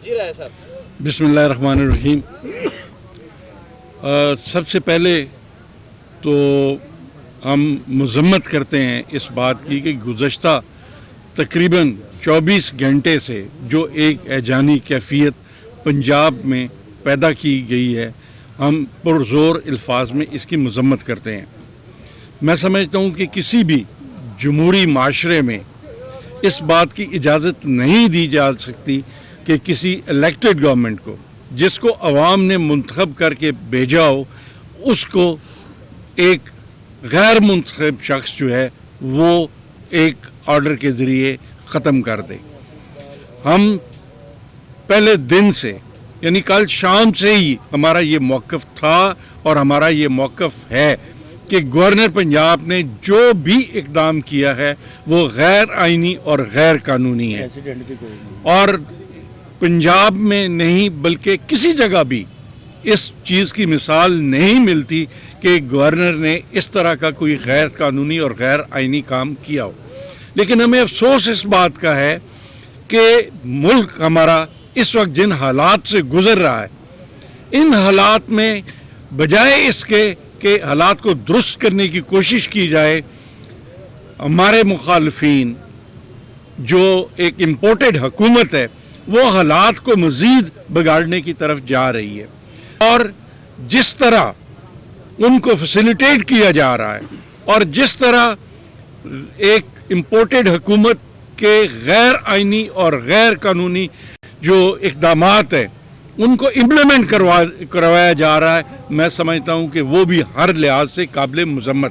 جی رائے صاحب बिस्मिल्लाहिर्रहमानिर्रहीम। सबसे पहले तो हम मजम्मत करते हैं इस बात की कि गुज़श्ता तकरीबन 24 घंटे से जो एक ऐजानी कैफियत पंजाब में पैदा की गई है, हम पुरज़ोर अल्फाज में इसकी मजम्मत करते हैं। मैं समझता हूँ कि किसी भी जमहूरी माशरे में इस बात की इजाज़त नहीं दी जा सकती कि किसी इलेक्टेड गवर्नमेंट को, जिसको अवाम ने मुंतखब करके भेजा हो, उसको एक गैर मुंतखब शख्स जो है वो एक ऑर्डर के ज़रिए ख़त्म कर दे। हम पहले दिन से यानी कल शाम से ही हमारा ये मौक़िफ़ था और हमारा ये मौक़िफ़ है कि गवर्नर पंजाब ने जो भी इक़दाम किया है वो गैर आइनी और गैर कानूनी है, और पंजाब में नहीं बल्कि किसी जगह भी इस चीज़ की मिसाल नहीं मिलती कि गवर्नर ने इस तरह का कोई गैर कानूनी और गैर आइनी काम किया हो। लेकिन हमें अफसोस इस बात का है कि मुल्क हमारा इस वक्त जिन हालात से गुज़र रहा है, इन हालात में बजाय इसके कि हालात को दुरुस्त करने की कोशिश की जाए, हमारे मुखालफीन जो एक इम्पोर्टेड हुकूमत है वो हालात को मज़ीद बिगाड़ने की तरफ जा रही है, और जिस तरह उनको फैसिलिटेट किया जा रहा है और जिस तरह एक इम्पोर्टेड हुकूमत के गैर आइनी और गैर कानूनी जो इक़दामात हैं उनको इम्प्लीमेंट करवाया जा रहा है, मैं समझता हूँ कि वो भी हर लिहाज से काबिल मज़म्मत है।